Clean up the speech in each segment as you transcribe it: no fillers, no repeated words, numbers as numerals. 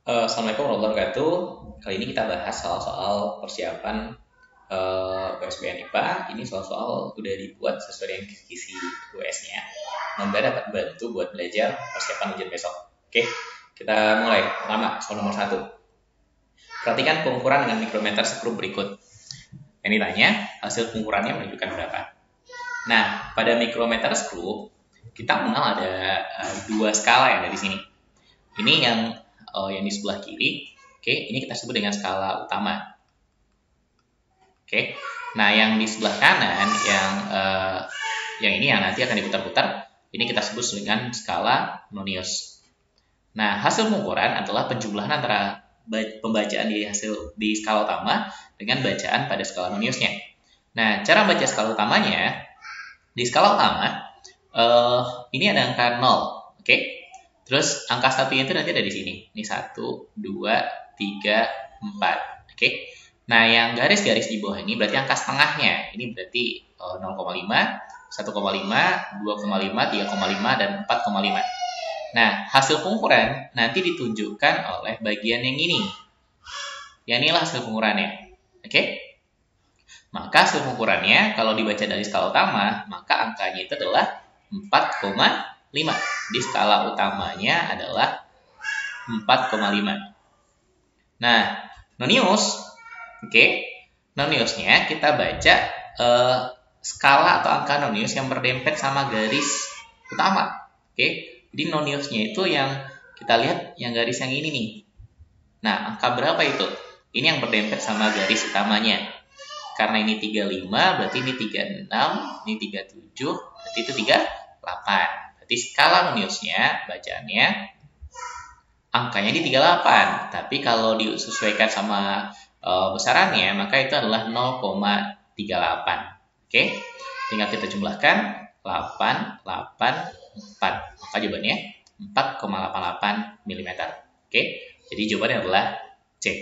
Assalamualaikum warahmatullahi wabarakatuh. Kali ini kita bahas soal-soal persiapan USBN IPA. Ini soal-soal udah dibuat sesuai dengan kisi US-nya. Semoga dapat bantu buat belajar persiapan ujian besok. Oke, kita mulai. Pertama, soal nomor 1. Perhatikan pengukuran dengan mikrometer skrup berikut. Yang ditanya, hasil pengukurannya menunjukkan berapa. Nah, pada mikrometer skrup, kita mengenal ada dua skala yang ada di sini. Ini yang di sebelah kiri, oke, ini kita sebut dengan skala utama. Oke, nah yang di sebelah kanan, yang ini yang nanti akan diputar-putar, ini kita sebut dengan skala Nonius. Nah, hasil pengukuran adalah penjumlahan antara pembacaan di skala utama dengan bacaan pada skala Noniusnya. Nah, cara baca skala utamanya, di skala utama, ini ada angka 0, oke? Terus angka satunya itu nanti ada di sini. Ini 1, 2, 3, 4. Oke. Nah, yang garis-garis di bawah ini berarti angka setengahnya. Ini berarti 0,5, 1,5, 2,5, 3,5, dan 4,5. Nah, hasil pengukuran nanti ditunjukkan oleh bagian yang ini. Yang inilah hasil pengukurannya. Oke. Maka hasil pengukurannya kalau dibaca dari skala utama, maka angkanya itu adalah 4,5. Di skala utamanya adalah 4,5. Nah, Nonius, oke, Noniusnya kita baca skala atau angka Nonius yang berdempet sama garis utama. Oke, jadi Noniusnya itu yang kita lihat yang garis yang ini nih. Nah, angka berapa itu? Ini yang berdempet sama garis utamanya. Karena ini 35, berarti ini 36, ini 37, berarti itu 38. Berarti skala Noniusnya, bacaannya, angkanya di 38. Tapi kalau disesuaikan sama besarannya, maka itu adalah 0,38. Oke, tinggal kita jumlahkan 8, 8, 4. Maka jawabannya 4,88 mm. Oke, jadi jawabannya adalah C.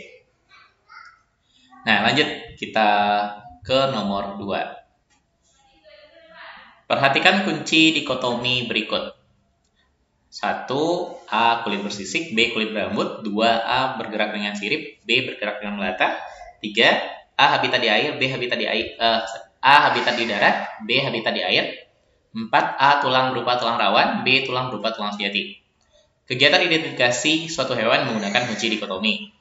Nah, lanjut kita ke nomor 2. Perhatikan kunci dikotomi berikut. 1. A kulit bersisik, B kulit berambut, 2. A bergerak dengan sirip, B bergerak dengan melata, 3. A habitat di air, B habitat di air, A habitat di darat, B habitat di air, 4. A tulang berupa tulang rawan, B tulang berupa tulang sejati. Kegiatan identifikasi suatu hewan menggunakan kunci dikotomi.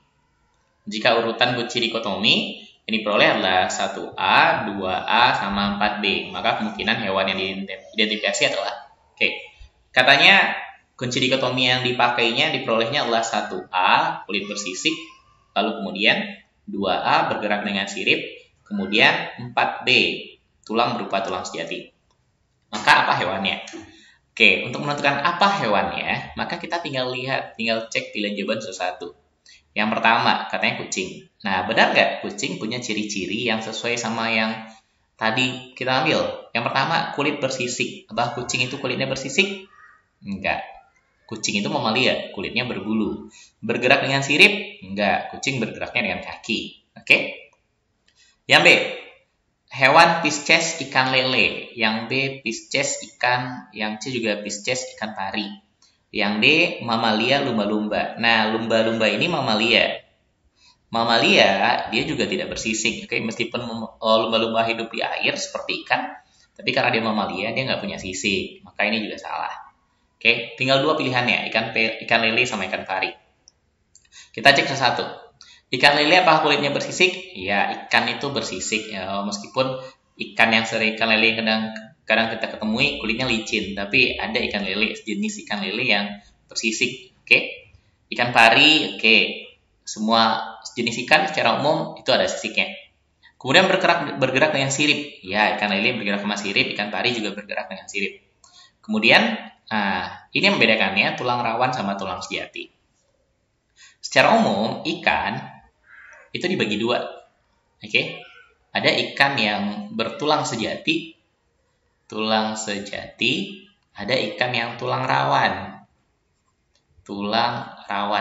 Jika urutan kunci dikotomi yang diperoleh adalah 1A, 2A, sama 4B. Maka kemungkinan hewan yang diidentifikasi adalah katanya kunci dikotomi yang dipakainya diperolehnya adalah 1A, kulit bersisik, lalu kemudian 2A, bergerak dengan sirip, kemudian 4B, tulang berupa tulang sejati. Maka apa hewannya? Oke, untuk menentukan apa hewannya, maka kita tinggal cek pilihan jawaban satu-satu. Yang pertama, katanya kucing. Nah, benar nggak kucing punya ciri-ciri yang sesuai sama yang tadi kita ambil? Yang pertama, kulit bersisik. Apa kucing itu kulitnya bersisik? Enggak. Kucing itu mamalia, kulitnya berbulu. Bergerak dengan sirip? Enggak. Kucing bergeraknya dengan kaki. Oke? Yang B, hewan Pisces ikan lele. Yang B, Pisces ikan. Yang C juga Pisces ikan pari. Yang D, mamalia lumba-lumba. Nah, lumba-lumba ini mamalia. Mamalia, dia juga tidak bersisik. Oke, meskipun lumba-lumba hidup di air seperti ikan, tapi karena dia mamalia, dia nggak punya sisik. Maka ini juga salah. Oke, tinggal dua pilihannya, ikan lele sama ikan pari. Kita cek satu. Ikan lele apakah kulitnya bersisik? Ya, ikan itu bersisik. Ya, meskipun ikan lele kadang kita ketemui kulitnya licin, tapi ada ikan lele, jenis ikan lele yang bersisik. Oke. Ikan pari, oke. Semua jenis ikan secara umum itu ada sisiknya. Kemudian bergerak dengan sirip. Ya, ikan lele bergerak sama sirip, ikan pari juga bergerak dengan sirip. Kemudian, ini yang membedakannya tulang rawan sama tulang sejati. Secara umum, ikan itu dibagi dua. Oke. Ada ikan yang bertulang sejati, ada ikan yang tulang rawan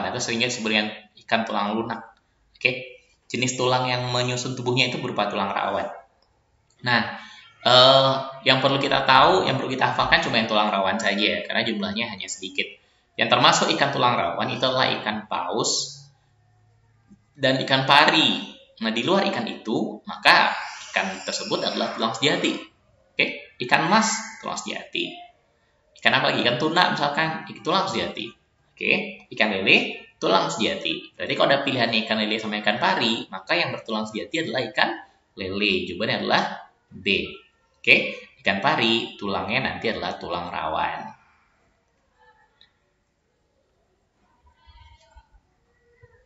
atau seringnya disebut dengan ikan tulang lunak. Oke, jenis tulang yang menyusun tubuhnya itu berupa tulang rawan. Nah, yang perlu kita tahu, yang perlu kita hafalkan cuma yang tulang rawan saja, karena jumlahnya hanya sedikit. Yang termasuk ikan tulang rawan itu adalah ikan paus dan ikan pari. Nah, di luar ikan itu, maka ikan tersebut adalah tulang sejati. Oke, ikan mas, tulang sejati. Ikan apa lagi? Ikan tuna misalkan, itu tulang sejati. Oke, ikan lele, tulang sejati. Berarti kalau ada pilihan ikan lele sama ikan pari, maka yang bertulang sejati adalah ikan lele. Jawabannya adalah D. Oke, ikan pari, tulangnya nanti adalah tulang rawan.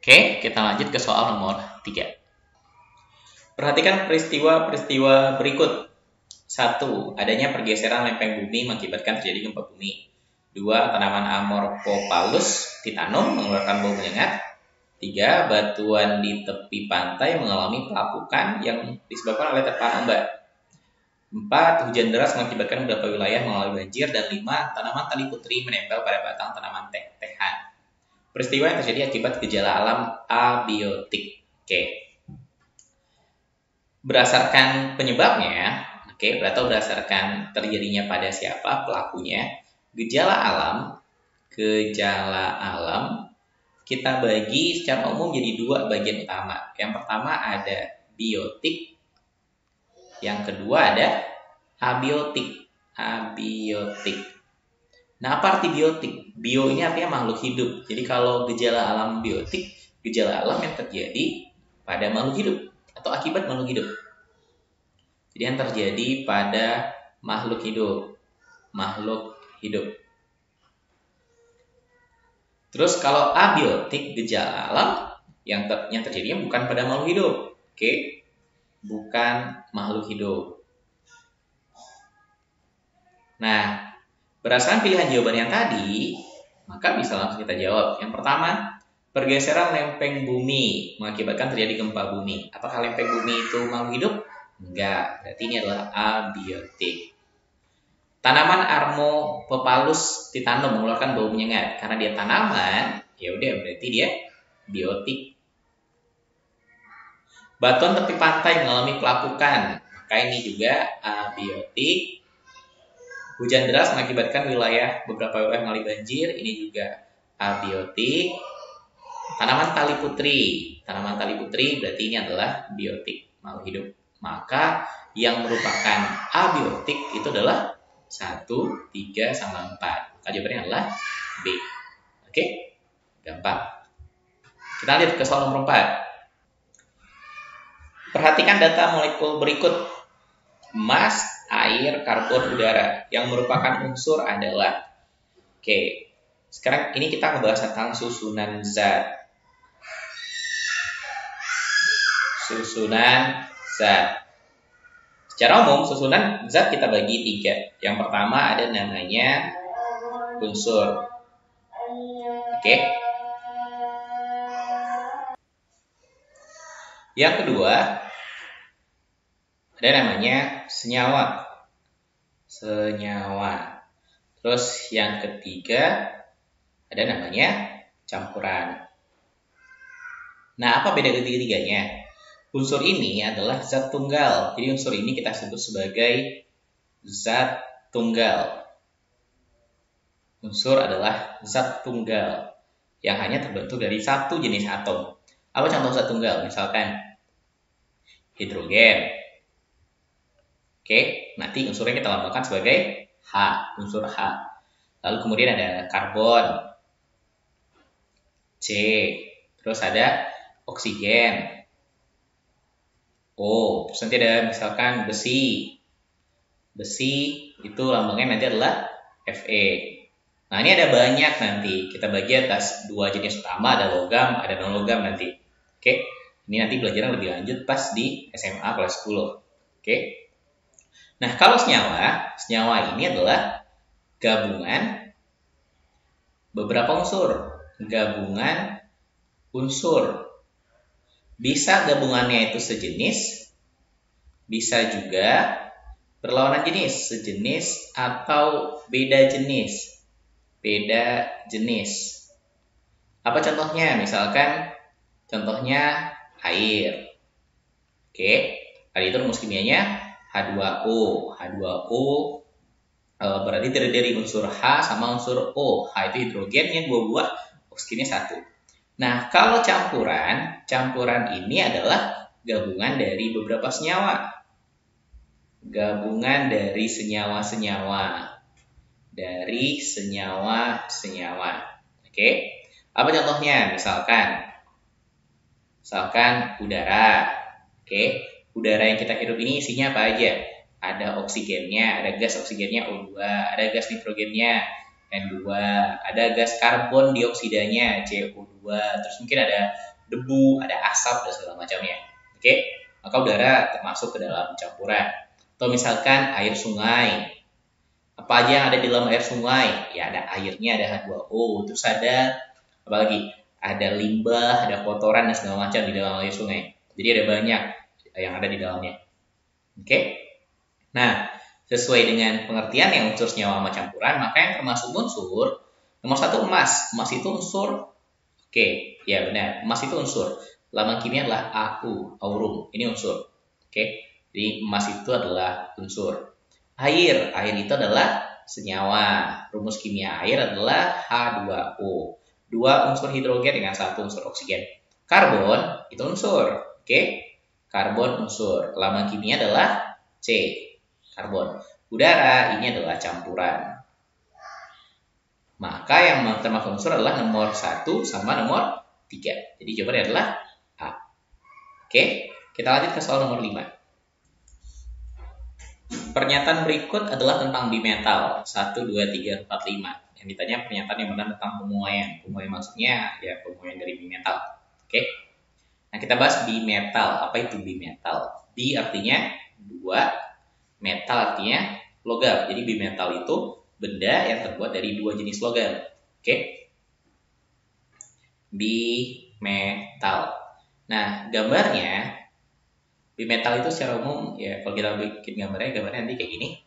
Oke, kita lanjut ke soal nomor 3. Perhatikan peristiwa-peristiwa berikut. 1. Adanya pergeseran lempeng bumi mengakibatkan terjadi gempa bumi. 2. Tanaman Amorphophallus ditanam mengeluarkan bau menyengat. 3. Batuan di tepi pantai mengalami pelapukan yang disebabkan oleh terpaan ombak. 4. Hujan deras mengakibatkan beberapa wilayah mengalami banjir. Dan 5. Tanaman tali putri menempel pada batang tanaman teh-tehan. Peristiwa yang terjadi akibat gejala alam abiotik. Oke. Berdasarkan penyebabnya, atau berdasarkan terjadinya pada siapa pelakunya, gejala alam kita bagi secara umum jadi 2 bagian utama. Yang pertama ada biotik, yang kedua ada abiotik. Nah, apa arti biotik? Bio ini artinya makhluk hidup. Jadi kalau gejala alam biotik, gejala alam yang terjadi pada makhluk hidup atau akibat makhluk hidup. Jadi yang terjadi pada makhluk hidup. Terus kalau abiotik, gejala alam yang terjadinya bukan pada makhluk hidup. Oke? Bukan makhluk hidup. Nah, berdasarkan pilihan jawaban yang tadi, maka bisa langsung kita jawab. Yang pertama, pergeseran lempeng bumi mengakibatkan terjadi gempa bumi. Apakah lempeng bumi itu makhluk hidup? Enggak, berarti ini adalah abiotik. Tanaman Amorphophallus ditanam mengeluarkan bau menyengat. Karena dia tanaman, ya udah berarti dia biotik. Batuan tepi pantai mengalami pelapukan, maka ini juga abiotik. Hujan deras mengakibatkan beberapa wilayah mengalami banjir, ini juga abiotik. Tanaman tali putri berarti ini adalah biotik, makhluk hidup. Maka yang merupakan abiotik itu adalah 1, 3, sama 4. Maka jawabannya adalah B. Oke? Gampang. Kita lihat ke soal nomor 4. Perhatikan data molekul berikut. Emas, air, karbon, udara. Yang merupakan unsur adalah. Oke. Sekarang ini kita membahas tentang susunan zat. Secara umum, susunan zat kita bagi 3. Yang pertama ada namanya unsur. Oke. Yang kedua ada namanya senyawa. Terus yang ketiga ada namanya campuran. Nah, apa beda ketiga-tiganya? Unsur ini adalah zat tunggal. Jadi unsur ini kita sebut sebagai zat tunggal. Unsur adalah zat tunggal yang hanya terbentuk dari satu jenis atom. Apa contoh zat tunggal? Misalkan hidrogen. Oke, nanti unsurnya kita lambangkan sebagai H, unsur H. Lalu kemudian ada karbon, C. Terus ada oksigen, O. Terus nanti ada misalkan besi. Besi itu lambangnya nanti adalah Fe. Nah, ini ada banyak nanti. Kita bagi atas 2 jenis utama, ada logam, ada non-logam nanti. Oke. Ini nanti belajaran lebih lanjut pas di SMA kelas 10. Oke. Nah, kalau senyawa ini adalah gabungan beberapa unsur. Bisa gabungannya itu sejenis, bisa juga berlawanan jenis, sejenis atau beda jenis. Apa contohnya? Misalkan contohnya air. Oke, air itu rumus kimianya H2O. H2O Berarti terdiri dari unsur H sama unsur O. H itu hidrogennya 2 buah, oksigennya 1. Nah, kalau campuran ini adalah gabungan dari beberapa senyawa. Gabungan dari senyawa-senyawa. Oke. Apa contohnya? Misalkan udara. Oke. Udara yang kita hirup ini isinya apa aja? Ada oksigennya, ada gas oksigennya O2, ada gas nitrogennya N2, ada gas karbon dioksidanya CO2, terus mungkin ada debu, ada asap, dan segala macamnya. Oke, maka udara termasuk ke dalam campuran. Atau misalkan air sungai. Apa aja yang ada di dalam air sungai? Ya ada airnya, ada H2O, terus ada apa lagi? Ada limbah, ada kotoran, dan segala macam di dalam air sungai. Jadi ada banyak yang ada di dalamnya. Oke? Nah, sesuai dengan pengertian yang unsur senyawa sama campuran, maka yang termasuk unsur, nomor 1 emas. Emas itu unsur. Oke, ya benar. Emas itu unsur. Lambang kimia adalah Au, aurum. Ini unsur. Oke, jadi emas itu adalah unsur. Air itu adalah senyawa. Rumus kimia air adalah H2O. 2 unsur hidrogen dengan 1 unsur oksigen. Karbon itu unsur. Oke, karbon unsur. Lambang kimia adalah C. Karbon. Udara ini adalah campuran. Maka yang termasuk unsur adalah nomor 1 sama nomor 3. Jadi jawabannya adalah A. Oke, kita lanjut ke soal nomor 5. Pernyataan berikut adalah tentang bimetal. 1, 2, 3, 4, 5. Yang ditanya pernyataan yang benar tentang pemuaian. Pemuaian maksudnya ya pemuaian dari bimetal. Oke. Nah, kita bahas bimetal. Apa itu bimetal? Bi artinya 2. Metal artinya logam. Jadi bimetal itu benda yang terbuat dari 2 jenis logam. Oke? Bimetal. Nah, gambarnya bimetal itu secara umum ya kalau kita bikin gambarnya nanti kayak gini.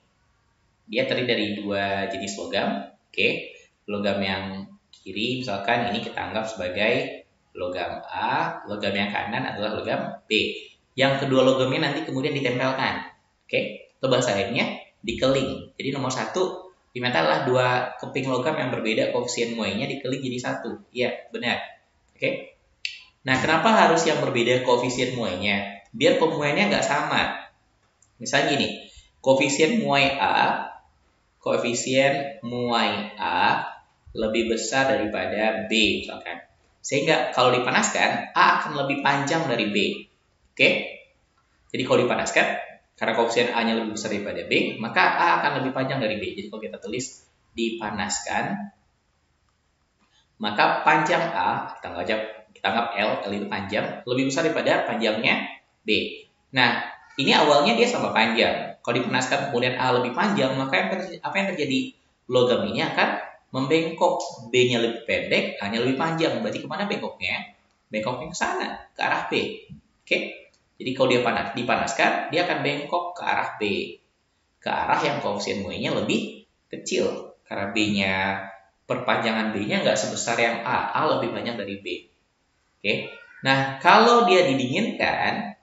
Dia terdiri dari 2 jenis logam. Oke? Logam yang kiri misalkan ini kita anggap sebagai logam A, logam yang kanan adalah logam B. Yang kedua logamnya nanti kemudian ditempelkan. Oke? Atau bahasa lainnya dikeling. Jadi nomor 1 bimetal adalah 2 keping logam yang berbeda koefisien muainya dikeling jadi 1. Iya, benar. Oke. Nah, kenapa harus yang berbeda koefisien muainya? Biar pemuaiannya nggak sama. Misalnya gini, koefisien muai A lebih besar daripada B misalkan. Sehingga kalau dipanaskan A akan lebih panjang dari B. Oke? Jadi kalau dipanaskan karena koefisien A-nya lebih besar daripada B, maka A akan lebih panjang dari B. Jadi kalau kita tulis dipanaskan, maka panjang A, kita anggap L itu panjang, lebih besar daripada panjangnya B. Nah, ini awalnya dia sama panjang. Kalau dipanaskan kemudian A lebih panjang, maka apa yang terjadi? Logam ini akan membengkok. B-nya lebih pendek, A-nya lebih panjang. Berarti kemana bengkoknya? Bengkoknya ke sana, ke arah B. Oke? Jadi kalau dia dipanaskan, dia akan bengkok ke arah B. Ke arah yang koefisien muainya lebih kecil. Karena B-nya, perpanjangan B-nya nggak sebesar yang A. A lebih banyak dari B. Oke. Nah, kalau dia didinginkan,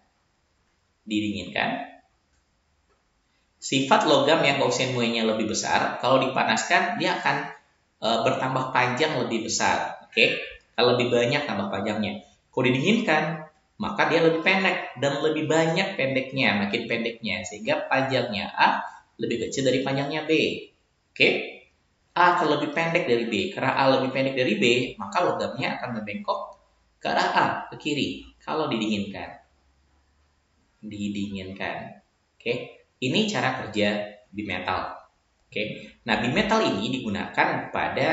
sifat logam yang koefisien muainya lebih besar, kalau dipanaskan, dia akan bertambah panjang lebih besar. Oke. Kalau lebih banyak tambah panjangnya. Kalau didinginkan, maka dia lebih pendek dan lebih banyak pendeknya, makin pendeknya, sehingga panjangnya A lebih kecil dari panjangnya B. Oke? A akan lebih pendek dari B. Karena A lebih pendek dari B, maka logamnya akan membengkok ke arah A, ke kiri, kalau didinginkan. Oke? Ini cara kerja bimetal. Oke? Nah, bimetal ini digunakan pada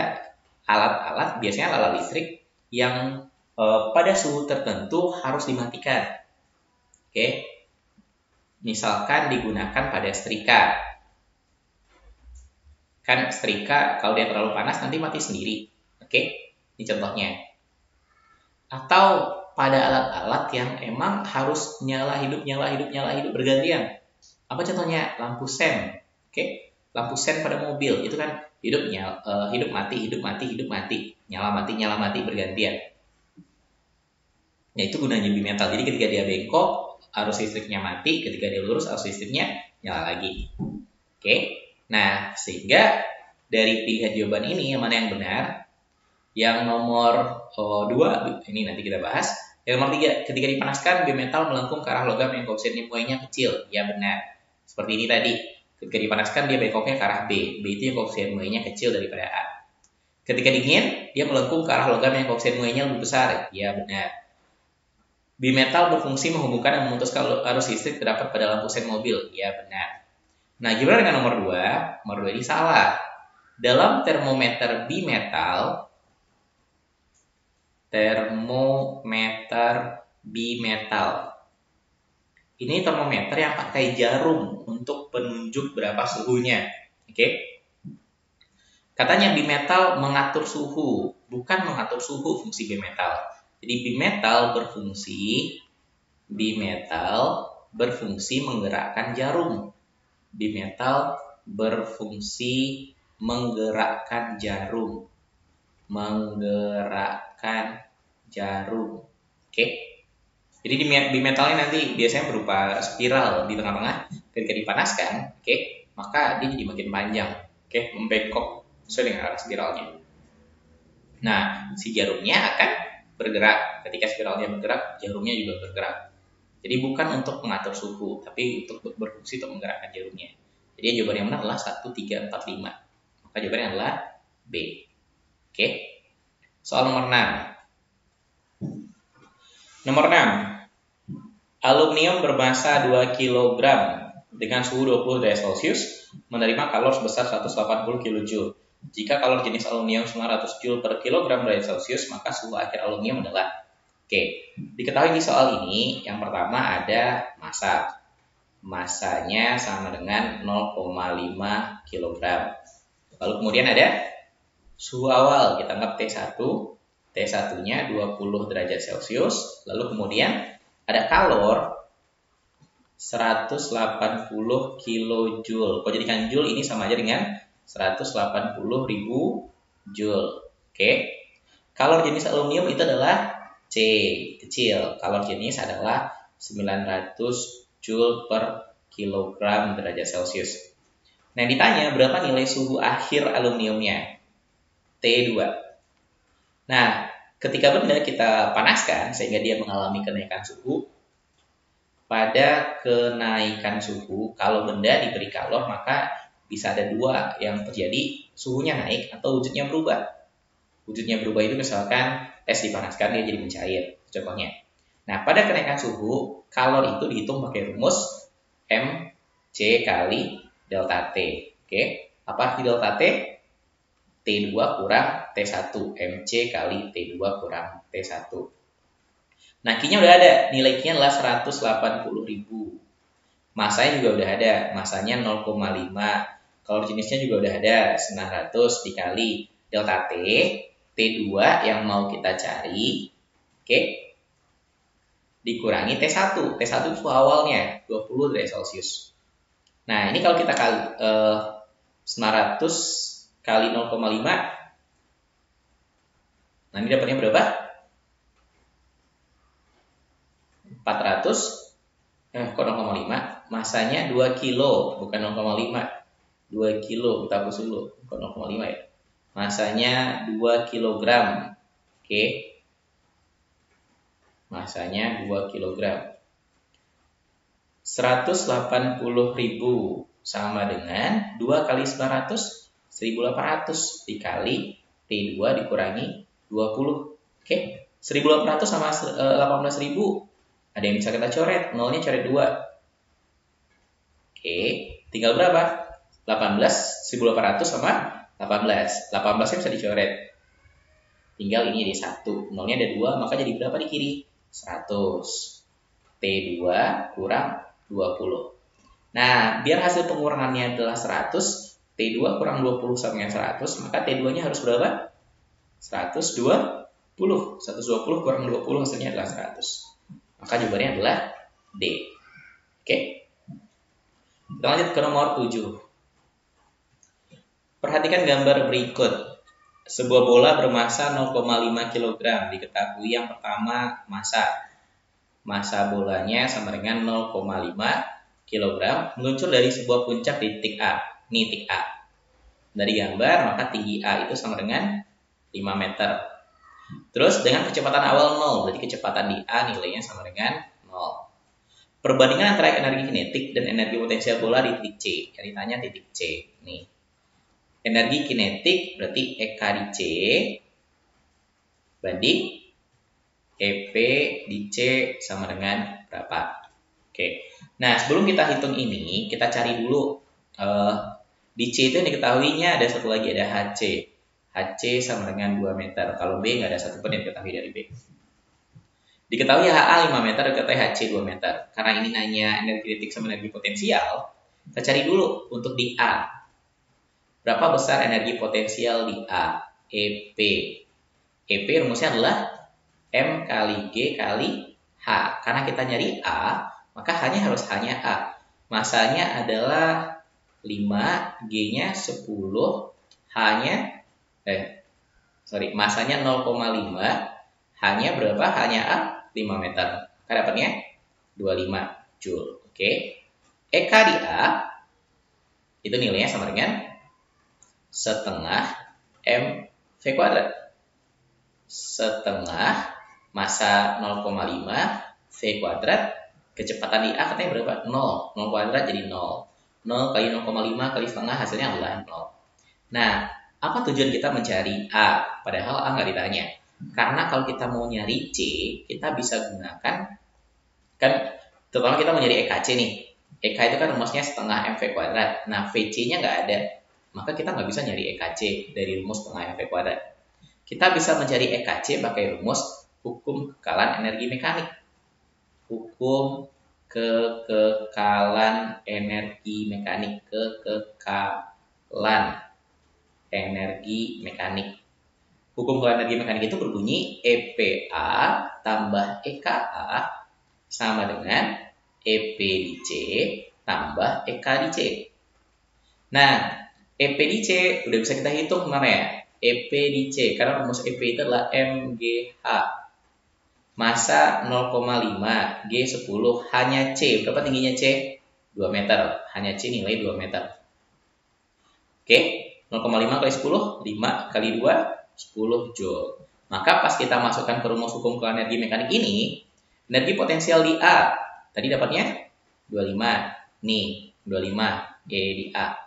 alat-alat, biasanya alat listrik yang pada suhu tertentu harus dimatikan. Oke. Misalkan digunakan pada setrika. Kan setrika kalau dia terlalu panas nanti mati sendiri. Oke. Ini contohnya. Atau pada alat-alat yang emang harus nyala hidup bergantian. Apa contohnya? Lampu sen. Oke. Lampu sen pada mobil itu kan hidup mati, nyala mati bergantian. Ya, itu gunanya bimetal. Jadi ketika dia bengkok, arus listriknya mati. Ketika dia lurus, arus listriknya nyala lagi. Oke. Nah, sehingga dari pilihan jawaban ini yang mana yang benar? Yang nomor 2, ini nanti kita bahas. Yang nomor 3, ketika dipanaskan bimetal melengkung ke arah logam yang koefisien Newtonnya kecil. Ya benar. Seperti ini tadi. Ketika dipanaskan dia bengkoknya ke arah B. B itu yang koefisien Newtonnya kecil daripada A. Ketika dingin, dia melengkung ke arah logam yang koefisien Newtonnya lebih besar. Ya benar. Bimetal berfungsi menghubungkan dan memutuskan arus listrik terdapat pada lampu sen mobil. Ya benar. Nah, gimana dengan nomor 2? Nomor 2 ini salah. Dalam termometer bimetal, ini termometer yang pakai jarum untuk penunjuk berapa suhunya. Oke? Katanya bimetal mengatur suhu, bukan mengatur suhu fungsi bimetal. Jadi bimetal berfungsi menggerakkan jarum. Bimetal berfungsi menggerakkan jarum. Oke? Jadi di metalnya nanti biasanya berupa spiral di tengah-tengah. Ketika dipanaskan, oke, maka dia jadi makin panjang, oke, membengkok sesuai dengan arah spiralnya. Nah, si jarumnya akan bergerak. Ketika spiralnya bergerak, jarumnya juga bergerak. Jadi bukan untuk mengatur suhu, tapi untuk berfungsi untuk menggerakkan jarumnya. Jadi jawaban yang benar adalah 1, 3, 4, 5. Maka jawabannya adalah B. Oke. Soal nomor 6. Nomor 6. Aluminium bermasa 2 kg dengan suhu 20 derajat Celcius menerima kalor sebesar 180 kJ. Jika kalor jenis aluminium 900 Joule per kilogram derajat Celcius, maka suhu akhir aluminium adalah. Oke, diketahui di soal ini yang pertama ada massa. Massanya sama dengan 0,5 kg. Lalu kemudian ada suhu awal, kita anggap T1. T1-nya 20 derajat Celcius. Lalu kemudian ada kalor 180 kJ. Kalau jadikan Joule ini sama aja dengan 180.000 Joule. Oke. Kalor jenis aluminium itu adalah C, kecil. Kalor jenis adalah 900 Joule per kilogram derajat Celcius. Nah, ditanya berapa nilai suhu akhir aluminiumnya? T2. Nah, ketika benda kita panaskan sehingga dia mengalami kenaikan suhu, pada kenaikan suhu, kalau benda diberi kalor, maka bisa ada dua yang terjadi, suhunya naik atau wujudnya berubah. Wujudnya berubah itu misalkan es dipanaskan, dia jadi mencair, contohnya. Nah, pada kenaikan suhu, kalor itu dihitung pakai rumus MC kali delta T. Oke, apa arti delta T? T2 kurang T1, MC kali T2 kurang T1. Nah, Q-nya udah ada, nilai Q-nya adalah 180.000. Masanya juga udah ada, masanya 0,5. Kalor jenisnya juga udah ada, 900 dikali delta T, T2 yang mau kita cari, oke, dikurangi T1. T1 itu awalnya 20 derajat Celcius. Nah, ini kalau kita kali 900 kali 0,5, nah ini dapatnya berapa? 400, kok 0,5? Masanya 2 kilo, bukan 0,5. 2 kilo, kita hapus dulu, kok 0,5 ya? Masanya 2 kilogram, oke? Masanya 2 kilogram. 180.000 sama dengan 2 kali 900, 1.800 dikali T2 dikurangi 20. Oke, 1.800 sama 18.000. Ada yang bisa kita coret, nolnya coret 2. Oke, tinggal berapa? 18, 1.800 sama 18. 18-nya bisa dicoret. Tinggal ini jadi 1. Nolnya ada 2, maka jadi berapa di kiri? 100. T2 kurang 20. Nah, biar hasil pengurangannya adalah 100, T2 kurang 20 sama dengan 100, maka T2-nya harus berapa? 120. 120 kurang 20 hasilnya adalah 100. Maka jawabannya adalah D. Oke. Kita lanjut ke nomor 7. Perhatikan gambar berikut. Sebuah bola bermasa 0,5 kg. Diketahui yang pertama massa. Massa bolanya sama dengan 0,5 kg meluncur dari sebuah puncak di titik A. Ini titik A. Dari gambar, maka tinggi A itu sama dengan 5 meter. Terus dengan kecepatan awal 0, berarti kecepatan di A nilainya sama dengan 0. Perbandingan antara energi kinetik dan energi potensial bola di titik C. Yang ditanya titik C. Nih. Energi kinetik berarti EK di C banding EP di C sama dengan berapa? Oke. Nah, sebelum kita hitung ini, kita cari dulu di C itu yang diketahuinya ada satu lagi, ada HC. HC sama dengan 2 meter. Kalau B nggak ada satupun yang diketahui dari B. Diketahui HA 5 meter, diketahui HC 2 meter. Karena ini nanya energi kinetik sama energi potensial, kita cari dulu untuk di A. Berapa besar energi potensial di A? EP. EP rumusnya adalah M kali G kali H. Karena kita nyari A, maka hanya harus hanya A. Masanya adalah 5, G-nya 10, H-nya masanya 0,5, H-nya berapa? Hanya A 5 meter. Maka dapatnya 25 Joule. Oke. EK di A itu nilainya sama dengan setengah mv kuadrat. Setengah massa 0,5 v kuadrat, kecepatan di A katanya berapa? 0. 0 kuadrat jadi 0. 0 kali 0,5 kali setengah hasilnya adalah 0. Nah, apa tujuan kita mencari A? Padahal A nggak ditanya. Karena kalau kita mau nyari C, kita bisa gunakan, kan terutama kita mau nyari EKC nih. EK itu kan rumusnya setengah mv kuadrat. Nah, VC-nya nggak ada. Maka kita nggak bisa nyari EKC dari rumus setengah mv kuadrat. Kita bisa mencari EKC pakai rumus hukum kekekalan energi mekanik. Hukum kekekalan energi mekanik. Kekekalan energi mekanik. Hukum kekekalan energi mekanik itu berbunyi EPA tambah EKA sama dengan EP di C tambah EK di C. Nah, EP di C udah bisa kita hitung kemana ya? EP di C, karena rumus EP itu adalah MGH. Massa 0,5, G 10, hanya C. Berapa tingginya C? 2 meter. Hanya C nilai 2 meter. Oke, 0,5 kali 10, 5 kali 2, 10 Joule. Maka pas kita masukkan ke rumus hukum kekekalan energi mekanik ini, energi potensial di A, tadi dapatnya 25. Nih, 25 E di A.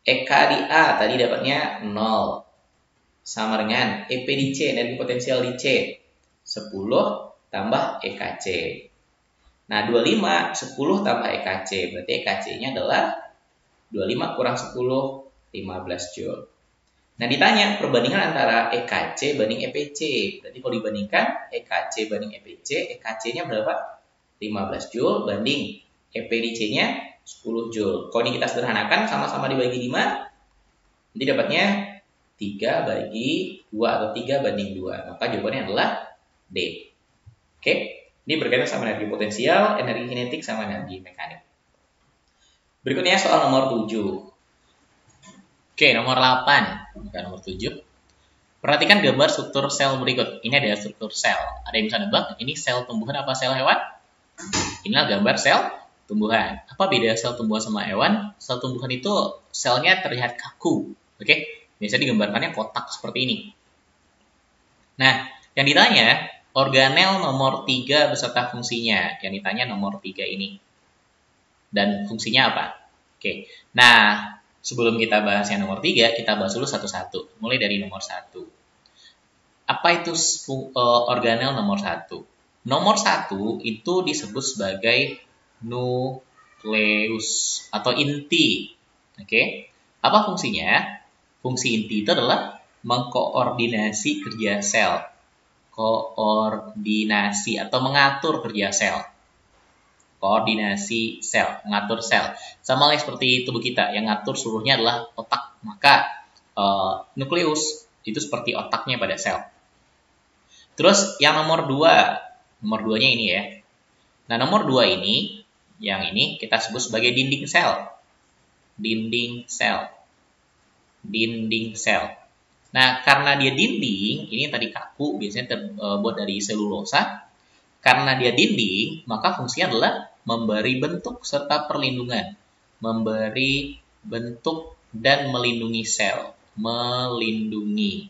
EK di A, tadi dapatnya 0. Sama dengan EP di C, energi potensial di C, 10 tambah EKC. Nah, 25, 10 tambah EKC. Berarti EKC-nya adalah 25 kurang 10, 15 Joule. Nah, ditanya perbandingan antara EKC banding EPC. Berarti kalau dibandingkan EKC banding EPC, EKC-nya berapa? 15 Joule banding EPDC-nya 10 Joule. Kalau ini kita sederhanakan, sama-sama dibagi 5, nanti dapatnya 3 bagi 2 atau 3 banding 2. Maka jawabannya adalah D. Oke, ini berkaitan sama energi potensial, energi kinetik, sama energi mekanik. Berikutnya soal nomor 7. Oke, nomor 8, bukan nomor 7. Perhatikan gambar struktur sel berikut. Ini ada struktur sel. Ada yang bisa nebak, ini sel tumbuhan apa sel hewan? Inilah gambar sel tumbuhan. Apa beda sel tumbuhan sama hewan? Sel tumbuhan itu selnya terlihat kaku. Oke? Biasanya digambarkannya kotak seperti ini. Nah, yang ditanya organel nomor 3 beserta fungsinya. Yang ditanya nomor 3 ini. Dan fungsinya apa? Oke. Nah, sebelum kita bahas yang nomor 3, kita bahas dulu satu-satu. Mulai dari nomor 1. Apa itu organel nomor 1? Nomor 1 itu disebut sebagai nukleus atau inti. Oke. Apa fungsinya? Fungsi inti itu adalah mengkoordinasi kerja sel. Koordinasi atau mengatur kerja sel. Koordinasi sel, mengatur sel. Sama halnya seperti tubuh kita, yang ngatur seluruhnya adalah otak. Maka nukleus itu seperti otaknya pada sel. Terus yang nomor 2, nomor 2-nya ini ya. Nah, nomor 2 ini, yang ini kita sebut sebagai dinding sel. Dinding sel. Dinding sel. Nah, karena dia dinding, ini tadi kaku, biasanya terbuat dari selulosa. Karena dia dinding, maka fungsinya adalah memberi bentuk serta perlindungan. Memberi bentuk dan melindungi sel. Melindungi.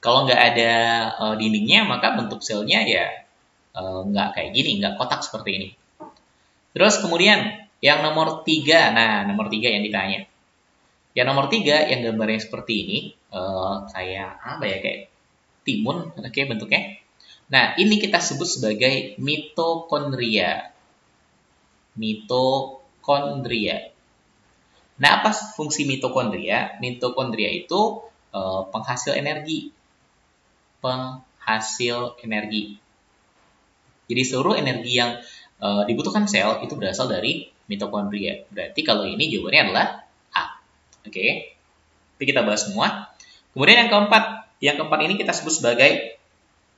Kalau nggak ada dindingnya, maka bentuk selnya ya nggak kayak gini, nggak kotak seperti ini. Terus kemudian yang nomor 3, nah nomor 3 yang ditanya. Yang nomor 3 yang gambarnya seperti ini, kayak apa ya, kayak timun, oke bentuknya. Nah ini kita sebut sebagai mitokondria. Mitokondria. Nah apa fungsi mitokondria? Mitokondria itu penghasil energi. Penghasil energi. Jadi seluruh energi yang dibutuhkan sel itu berasal dari mitokondria. Berarti kalau ini jawabannya adalah A. Oke. Tapi kita bahas semua. Kemudian yang keempat ini kita sebut sebagai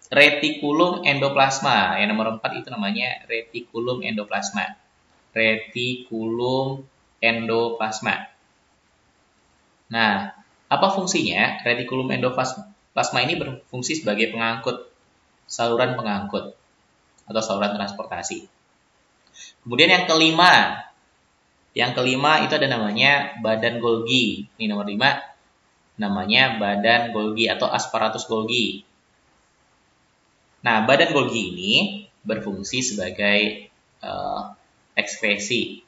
retikulum endoplasma. Yang nomor 4 itu namanya retikulum endoplasma. Retikulum endoplasma. Nah, apa fungsinya? Retikulum endoplasma ini berfungsi sebagai pengangkut, saluran pengangkut atau saluran transportasi. Kemudian yang kelima itu ada namanya badan Golgi. Ini nomor 5, namanya badan Golgi atau asparatus Golgi. Nah, badan Golgi ini berfungsi sebagai ekskresi.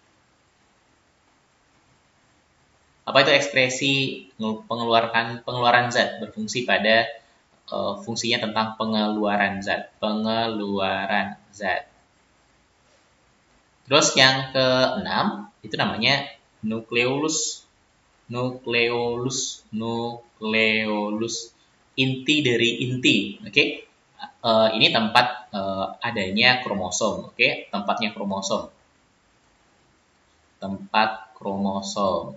Apa itu ekskresi? Pengeluaran zat, berfungsi pada fungsinya tentang pengeluaran zat. Pengeluaran zat. Terus yang ke-6 itu namanya nukleolus. Nukleolus. Inti dari inti. Oke. Ini tempat adanya kromosom. Oke. Tempatnya kromosom. Tempat kromosom.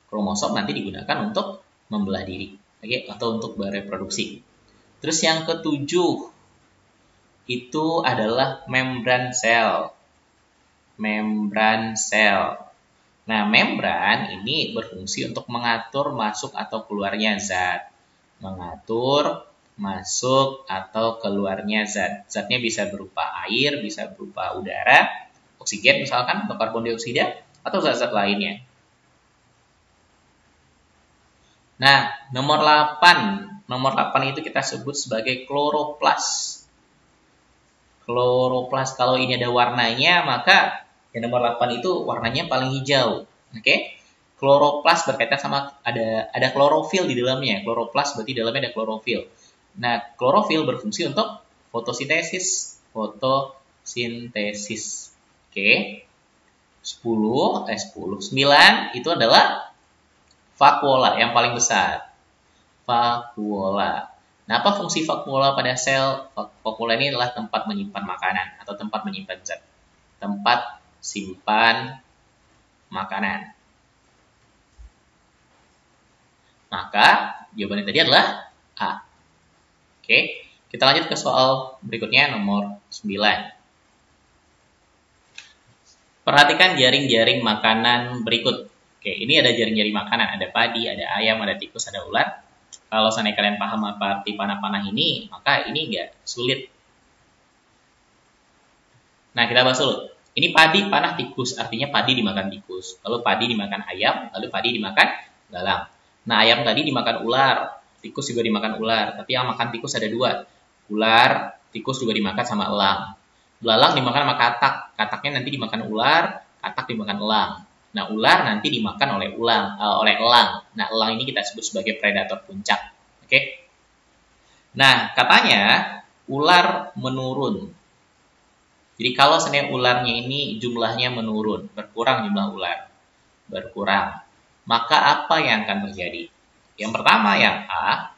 Kromosom nanti digunakan untuk membelah diri, oke, atau untuk bereproduksi. Terus yang ke-7 itu adalah membran sel. Membran sel. Nah, membran ini berfungsi untuk mengatur masuk atau keluarnya zat. Mengatur masuk atau keluarnya zat. Zatnya bisa berupa air, bisa berupa udara, oksigen misalkan, atau karbon dioksida, atau zat-zat lainnya. Nah, nomor 8 itu kita sebut sebagai kloroplas. Kloroplas, kalau ini ada warnanya, maka yang nomor 8 itu warnanya paling hijau. Oke? Kloroplas berkaitan sama ada klorofil di dalamnya. Kloroplas berarti dalamnya ada klorofil. Nah, klorofil berfungsi untuk fotosintesis. Fotosintesis. Oke. 9 itu adalah vakuola yang paling besar. Vakuola. Nah, apa fungsi vakuola pada sel? Vakuola ini adalah tempat menyimpan makanan atau tempat menyimpan zat. Tempat simpan makanan. Maka jawabannya tadi adalah A. Oke, kita lanjut ke soal berikutnya nomor 9. Perhatikan jaring-jaring makanan berikut. Oke, ini ada jaring-jaring makanan, ada padi, ada ayam, ada tikus, ada ular. Kalau seandainya kalian paham apa arti panah-panah ini, maka ini nggak sulit. Nah, kita bahas dulu. Ini padi, panah, tikus, artinya padi dimakan tikus. Lalu padi dimakan ayam, lalu padi dimakan belalang. Nah, ayam tadi dimakan ular, tikus juga dimakan ular. Tapi yang makan tikus ada 2. Ular, tikus juga dimakan sama elang. Belalang dimakan sama katak. Kataknya nanti dimakan ular, katak dimakan elang. Nah, ular nanti dimakan oleh elang. Nah, elang ini kita sebut sebagai predator puncak. Oke? Nah, katanya ular menurun. Jadi kalau seandainya ularnya ini jumlahnya menurun, berkurang jumlah ular. Berkurang. Maka apa yang akan terjadi? Yang pertama yang A,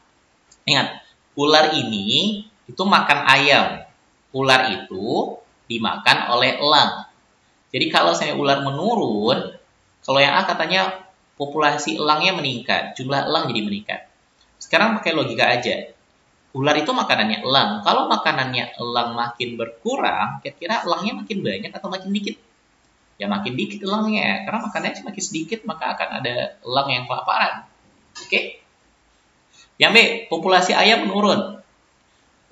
ingat, ular ini itu makan ayam. Ular itu dimakan oleh elang. Jadi kalau seandainya ular menurun, kalau yang A katanya populasi elangnya meningkat, jumlah elang jadi meningkat. Sekarang pakai logika aja. Ular itu makanannya elang. Kalau makanannya elang makin berkurang, kira-kira elangnya makin banyak atau makin dikit? Ya makin dikit elangnya. Karena makanannya semakin sedikit, maka akan ada elang yang kelaparan. Oke? Yang B, populasi ayam menurun.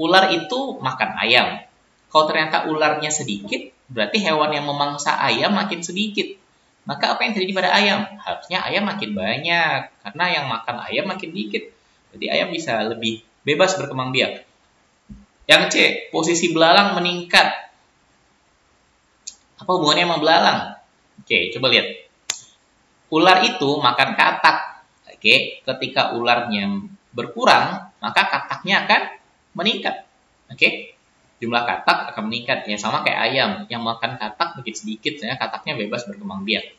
Ular itu makan ayam. Kalau ternyata ularnya sedikit, berarti hewan yang memangsa ayam makin sedikit. maka apa yang terjadi pada ayam? Harusnya ayam makin banyak, karena yang makan ayam makin dikit. Jadi ayam bisa lebih bebas berkembang biak. Yang C, posisi belalang meningkat. Apa hubungannya sama belalang? Oke, coba lihat. Ular itu makan katak. Oke, ketika ularnya berkurang, maka kataknya akan meningkat. Oke, jumlah katak akan meningkat. Ya sama kayak ayam yang makan katak makin sedikit, ya kataknya bebas berkembang biak.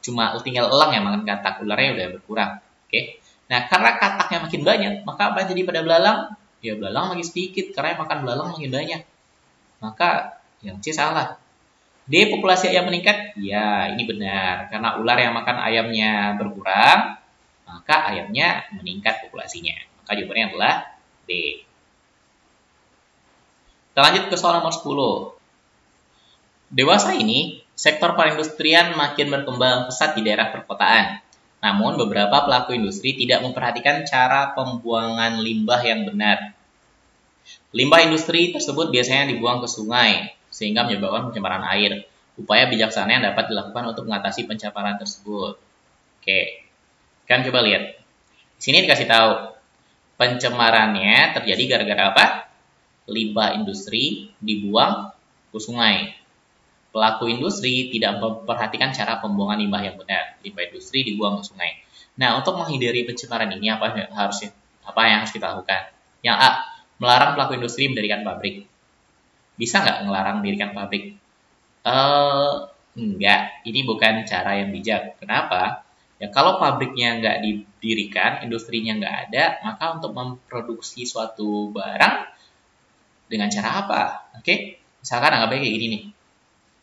Cuma tinggal elang yang makan katak, ularnya udah berkurang. Oke, nah karena kataknya makin banyak, maka apa yang jadi pada belalang? Ya belalang makin sedikit, karena yang makan belalang makin banyak. Maka yang C salah. D, populasi ayam meningkat? Ya, ini benar. Karena ular yang makan ayamnya berkurang, maka ayamnya meningkat populasinya. Maka jawabannya adalah D. Kita lanjut ke soal nomor 10. Dewasa ini, sektor perindustrian makin berkembang pesat di daerah perkotaan. Namun, beberapa pelaku industri tidak memperhatikan cara pembuangan limbah yang benar. Limbah industri tersebut biasanya dibuang ke sungai, sehingga menyebabkan pencemaran air. Upaya bijaksana yang dapat dilakukan untuk mengatasi pencemaran tersebut. Oke, kan coba lihat. Di sini dikasih tahu, pencemarannya terjadi gara-gara apa? Limbah industri dibuang ke sungai. Pelaku industri tidak memperhatikan cara pembuangan limbah yang benar. Limbah industri dibuang ke sungai. Nah, untuk menghindari pencemaran ini, apa yang harus kita lakukan? Yang A, melarang pelaku industri mendirikan pabrik. Bisa nggak ngelarang mendirikan pabrik? Enggak, ini bukan cara yang bijak. Kenapa? Ya kalau pabriknya nggak didirikan, industrinya nggak ada, maka untuk memproduksi suatu barang dengan cara apa? Oke, misalkan anggap aja kayak gini nih.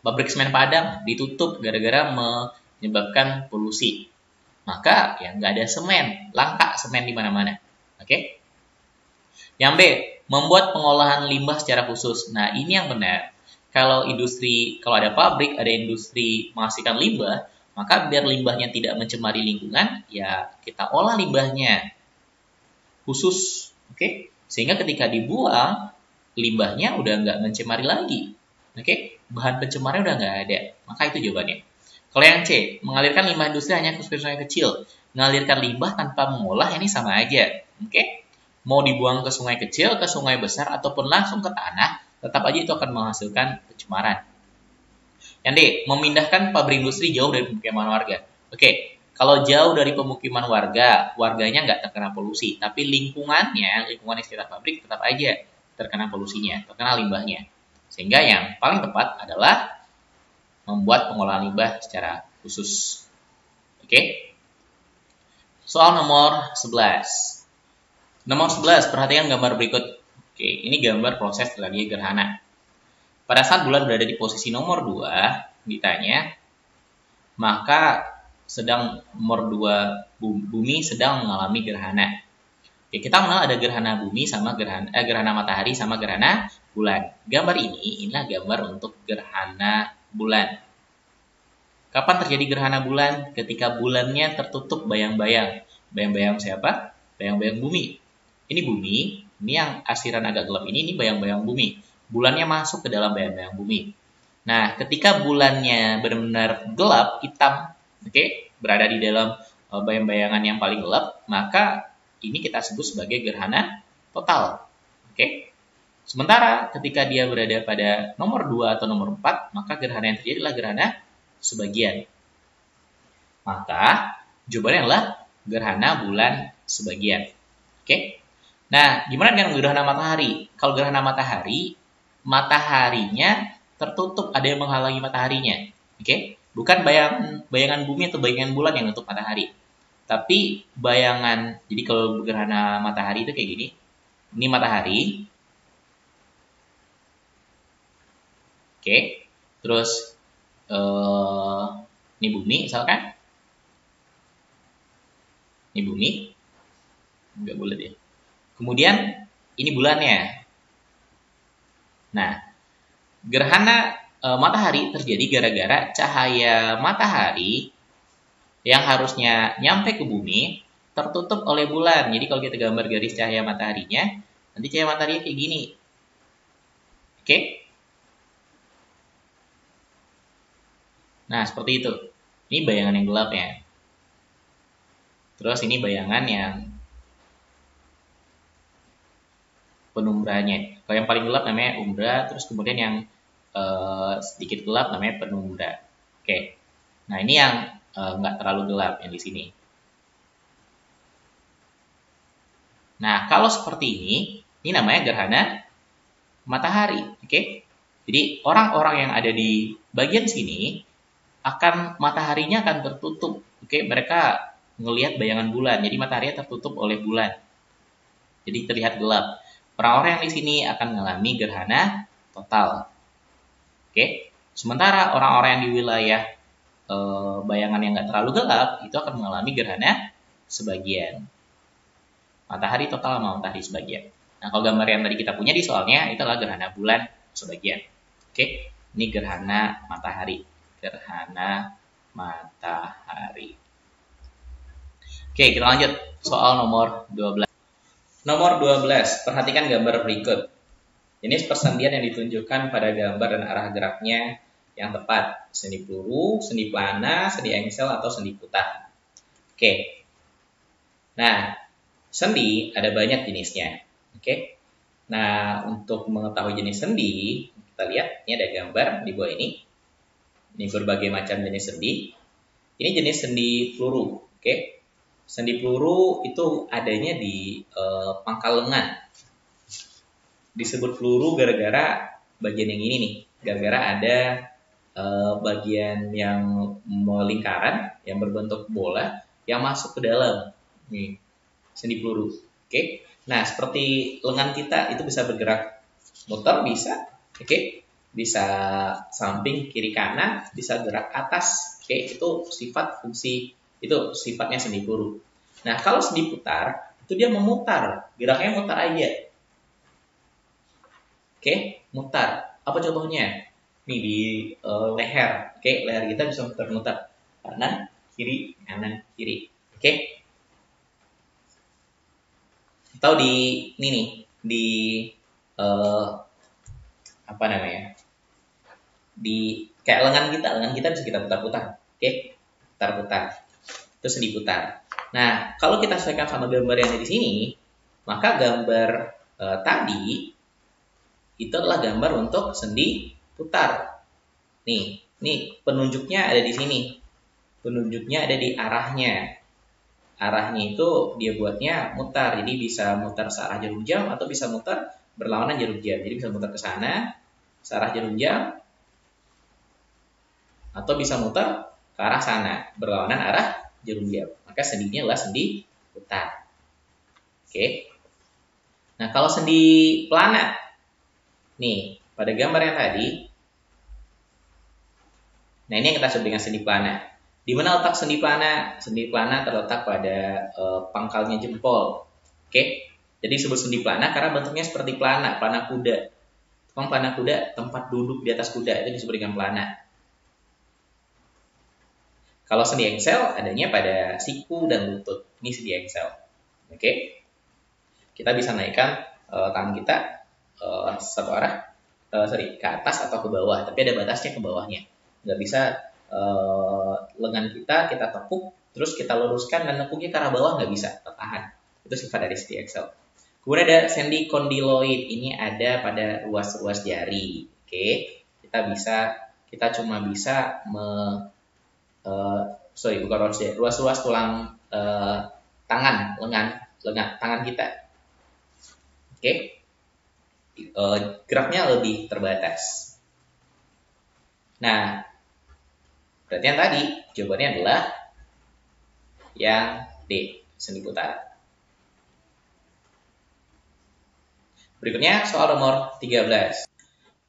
Pabrik semen Padang ditutup gara-gara menyebabkan polusi. Maka ya nggak ada semen, langka semen di mana-mana. Oke? Yang B, membuat pengolahan limbah secara khusus. Nah, ini yang benar. Kalau ada pabrik, ada industri menghasilkan limbah, maka biar limbahnya tidak mencemari lingkungan, ya kita olah limbahnya khusus, oke? Sehingga ketika dibuang, limbahnya udah nggak mencemari lagi, oke? Bahan pencemarnya udah nggak ada, maka itu jawabannya. Kalau yang C, mengalirkan limbah industri hanya ke sungai kecil, mengalirkan limbah tanpa mengolah ini sama aja, oke? Mau dibuang ke sungai kecil, ke sungai besar, ataupun langsung ke tanah, tetap aja itu akan menghasilkan pencemaran. Yang D, memindahkan pabrik industri jauh dari pemukiman warga. Oke, kalau jauh dari pemukiman warga, warganya nggak terkena polusi, tapi lingkungan di sekitar pabrik tetap aja terkena polusinya, terkena limbahnya. Sehingga yang paling tepat adalah membuat pengolahan limbah secara khusus. Oke? Soal nomor 11. Nomor 11, perhatikan gambar berikut. Oke, ini gambar proses terjadinya gerhana. Pada saat bulan berada di posisi nomor 2, ditanya, maka nomor 2 bumi sedang mengalami gerhana. Oke, kita mengenal ada gerhana bumi sama gerhana matahari sama gerhana bulan. Gambar inilah gambar untuk gerhana bulan. Kapan terjadi gerhana bulan? Ketika bulannya tertutup bayang-bayang. Bayang-bayang siapa? Bayang-bayang bumi. Ini bumi, ini yang asiran agak gelap ini bayang-bayang bumi. Bulannya masuk ke dalam bayang-bayang bumi. Nah, ketika bulannya benar-benar gelap, hitam, berada di dalam bayang-bayangan yang paling gelap, maka ini kita sebut sebagai gerhana total. Sementara ketika dia berada pada nomor 2 atau nomor 4, maka gerhana yang terjadi adalah gerhana sebagian. Maka jawabannya adalah gerhana bulan sebagian. Nah, gimana dengan gerhana matahari? Kalau gerhana matahari, mataharinya tertutup, ada yang menghalangi mataharinya. Bukan bayangan bumi atau bayangan bulan yang nutup matahari. Tapi bayangan, jadi kalau gerhana matahari itu kayak gini. Ini matahari. Terus ini bumi misalkan. Ini bumi. Enggak boleh deh. Kemudian ini bulannya. Nah, gerhana matahari terjadi gara-gara cahaya matahari yang harusnya nyampe ke bumi tertutup oleh bulan. Jadi kalau kita gambar garis cahaya mataharinya, nanti cahaya mataharinya kayak gini. Nah, seperti itu. Ini bayangan yang gelap ya. Terus ini bayangan yang penumbranya. Kalau yang paling gelap namanya umbra, terus kemudian yang sedikit gelap namanya penumbra. Oke. Nah, ini yang nggak terlalu gelap yang di sini. Nah, kalau seperti ini namanya gerhana matahari. Oke. Jadi orang-orang yang ada di bagian sini akan mataharinya akan tertutup. Oke, mereka ngelihat bayangan bulan. Jadi matahari tertutup oleh bulan. Jadi terlihat gelap. Orang-orang yang di sini akan mengalami gerhana total. Oke. Sementara orang-orang yang di wilayah bayangan yang nggak terlalu gelap itu akan mengalami gerhana sebagian. Matahari total sama matahari sebagian. Nah, kalau gambar yang tadi kita punya di soalnya itu adalah gerhana bulan sebagian. Oke. Ini gerhana matahari. Gerhana matahari. Oke, kita lanjut soal nomor 12. Nomor 12, perhatikan gambar berikut. Ini persendian yang ditunjukkan pada gambar dan arah geraknya yang tepat. Sendi peluru, sendi pelana, sendi engsel, atau sendi putar. Oke. Nah, sendi ada banyak jenisnya. Oke. Nah, untuk mengetahui jenis sendi, kita lihat, ini ada gambar di bawah ini. Ini berbagai macam jenis sendi. Ini jenis sendi peluru. Oke. Sendi peluru itu adanya di pangkal lengan. Disebut peluru gara-gara bagian yang ini nih. Gara-gara ada bagian yang melingkaran, yang berbentuk bola, yang masuk ke dalam. Nih, sendi peluru. Oke. Nah, seperti lengan kita itu bisa bergerak muter, bisa. Oke. Bisa samping, kiri, kanan, bisa gerak atas. Oke, itu sifat fungsi. Itu sifatnya sendi peluru. Nah, kalau sendi putar, itu dia memutar. Geraknya mutar aja. Oke, mutar. Apa contohnya? Nih di leher. Oke, leher kita bisa muter-muter. Kanan, kiri, kanan, kiri. Oke. Atau di ini nih, di apa namanya? Di kayak lengan kita bisa kita putar-putar. Oke, putar-putar. Itu sendi putar. Nah, kalau kita sesuaikan sama gambar yang ada di sini, maka gambar tadi itu adalah gambar untuk sendi putar. Nih penunjuknya ada di sini. Penunjuknya ada di arahnya. Arahnya itu dia buatnya mutar. Jadi bisa mutar searah jarum jam atau bisa mutar berlawanan jarum jam. Jadi bisa mutar ke sana, searah jarum jam, atau bisa mutar ke arah sana, berlawanan arah jarum jam. Maka sendinya adalah sendi putar. Oke. Nah, kalau sendi pelana, nih pada gambar yang tadi, nah ini yang kita sebut dengan sendi pelana. Di mana letak sendi pelana? Sendi pelana terletak pada pangkalnya jempol. Oke. Jadi disebut sendi pelana karena bentuknya seperti pelana kuda. Pelana kuda tempat duduk di atas kuda itu disebut dengan pelana. Kalau sendi engsel adanya pada siku dan lutut. Ini sendi engsel. Oke. Kita bisa naikkan tangan kita satu arah, ke atas atau ke bawah. Tapi ada batasnya ke bawahnya. Nggak bisa lengan kita tepuk, terus kita luruskan dan nekuknya ke arah bawah, nggak bisa. Tertahan. Itu sifat dari sendi engsel. Kemudian ada sendi kondiloid. Ini ada pada ruas-ruas jari. Oke. Kita cuma bisa ruas-ruas tulang tangan, lengan tangan kita. Oke. Geraknya lebih terbatas. Nah, berarti yang tadi jawabannya adalah yang D, sendi putar. Berikutnya soal nomor 13.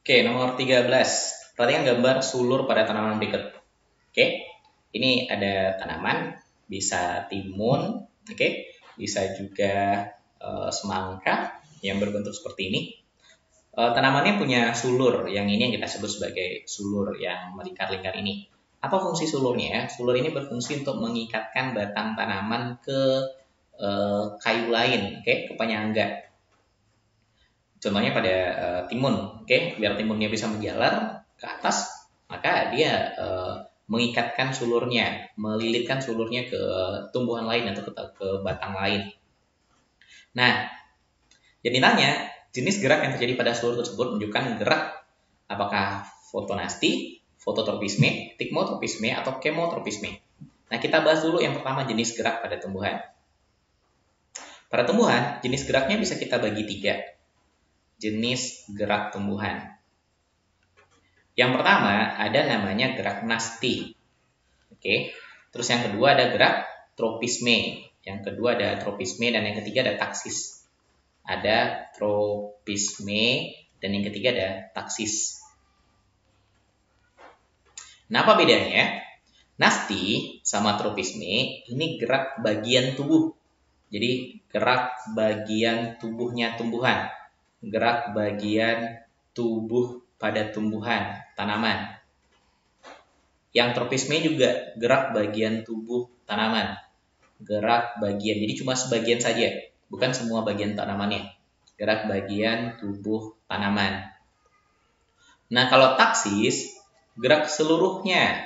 Oke, nomor 13. Perhatikan gambar sulur pada tanaman berikut. Oke. Ini ada tanaman, bisa timun, oke, bisa juga semangka yang berbentuk seperti ini. Tanamannya punya sulur, yang ini yang kita sebut sebagai sulur yang melingkar-lingkar ini. Apa fungsi sulurnya? Sulur ini berfungsi untuk mengikatkan batang tanaman ke kayu lain, oke, ke penyangga. Contohnya pada timun, oke, biar timunnya bisa menjalar ke atas, maka dia mengikatkan sulurnya, melilitkan sulurnya ke tumbuhan lain atau ke batang lain. Nah, jadi nanya, jenis gerak yang terjadi pada sulur tersebut menunjukkan gerak apakah fotonasti, fototropisme, tikmotropisme, atau kemotropisme. Nah, kita bahas dulu yang pertama jenis gerak pada tumbuhan. Pada tumbuhan, jenis geraknya bisa kita bagi 3. Jenis gerak tumbuhan. Yang pertama ada namanya gerak nasti. Oke. Terus yang kedua ada gerak tropisme. Yang kedua ada tropisme dan yang ketiga ada taksis. Ada tropisme dan yang ketiga ada taksis. Nah, apa bedanya? Nasti sama tropisme ini gerak bagian tubuh. Jadi gerak bagian tubuhnya tumbuhan. Gerak bagian tubuh pada tumbuhan, tanaman. Yang tropisme juga gerak bagian tubuh tanaman. Gerak bagian, jadi cuma sebagian saja, bukan semua bagian tanamannya. Gerak bagian tubuh tanaman. Nah, kalau taksis, gerak seluruhnya.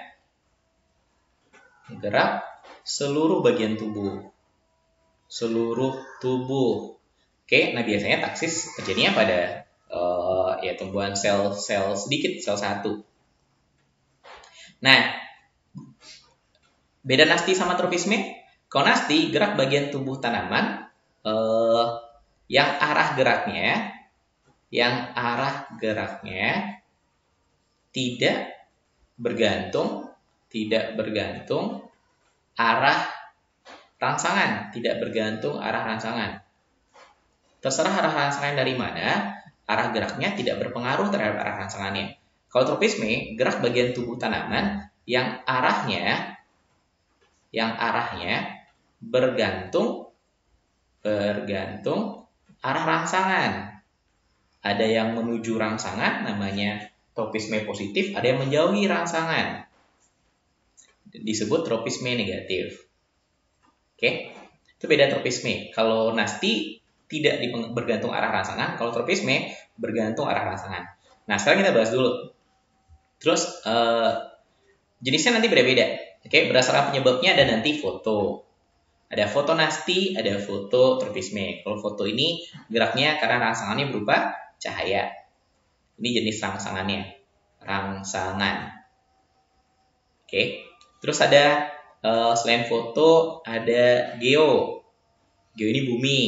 Gerak seluruh bagian tubuh. Seluruh tubuh. Oke, nah biasanya taksis terjadinya pada tumbuhan sel-sel sedikit, sel 1. Nah, beda nasti sama tropisme. Kalau nasti gerak bagian tubuh tanaman yang arah geraknya tidak bergantung arah rangsangan, Terserah arah rangsangan dari mana, arah geraknya tidak berpengaruh terhadap arah rangsangannya. Kalau tropisme, gerak bagian tubuh tanaman yang arahnya bergantung arah rangsangan. Ada yang menuju rangsangan, namanya tropisme positif, ada yang menjauhi rangsangan, disebut tropisme negatif. Oke, itu beda tropisme. Kalau nasti tidak bergantung arah rangsangan, kalau tropisme bergantung arah rangsangan. Nah, sekarang kita bahas dulu. Terus jenisnya nanti beda-beda. Oke, berdasarkan penyebabnya ada nanti foto. Ada foto nasti, ada foto tropisme. Kalau foto ini geraknya karena rangsangannya berupa cahaya. Ini jenis rangsangannya. Rangsangan. Oke. Terus ada selain foto ada geo. Geo ini bumi.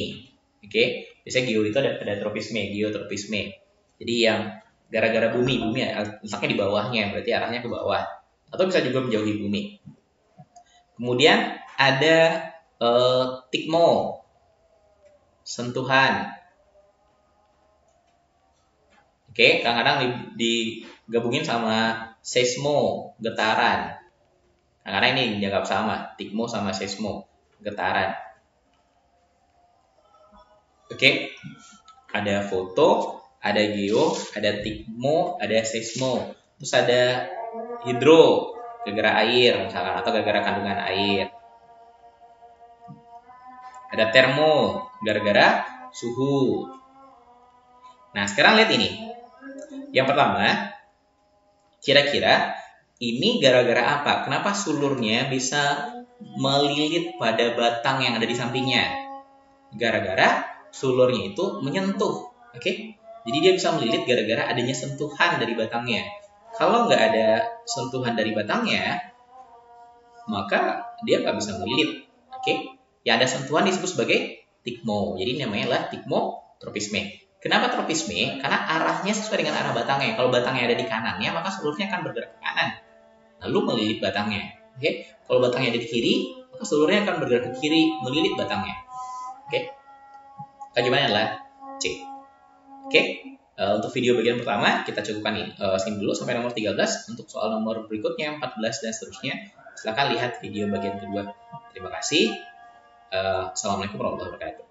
Oke. Biasanya geo itu ada tropisme, geotropisme. Jadi yang gara-gara bumi letaknya di bawahnya, berarti arahnya ke bawah. Atau bisa juga menjauhi bumi. Kemudian ada tikmo, sentuhan. Oke, kadang-kadang digabungin sama seismo, getaran. Kadang-kadang ini dianggap sama, tikmo sama seismo, getaran. Oke, ada foto, ada geo, ada tikmo, ada seismo. Terus ada hidro, gara-gara air misalkan, atau gara-gara kandungan air. Ada termo, gara-gara suhu. Nah, sekarang lihat ini. Yang pertama, kira-kira ini gara-gara apa? Kenapa sulurnya bisa melilit pada batang yang ada di sampingnya? Gara-gara sulurnya itu menyentuh. Oke? Jadi dia bisa melilit gara-gara adanya sentuhan dari batangnya. Kalau nggak ada sentuhan dari batangnya, maka dia nggak bisa melilit. Oke? Yang ada sentuhan disebut sebagai tikmo. Jadi namanya adalah tikmotropisme. Kenapa tropisme? Karena arahnya sesuai dengan arah batangnya. Kalau batangnya ada di kanannya, maka sulurnya akan bergerak ke kanan, lalu melilit batangnya. Oke? Kalau batangnya ada di kiri, maka sulurnya akan bergerak ke kiri, melilit batangnya. Oke? Jawabannya adalah C. Oke? Untuk video bagian pertama, kita cukupkan ini. Sini dulu sampai nomor 13. Untuk soal nomor berikutnya, 14 dan seterusnya, silakan lihat video bagian kedua. Terima kasih. Assalamualaikum warahmatullahi wabarakatuh.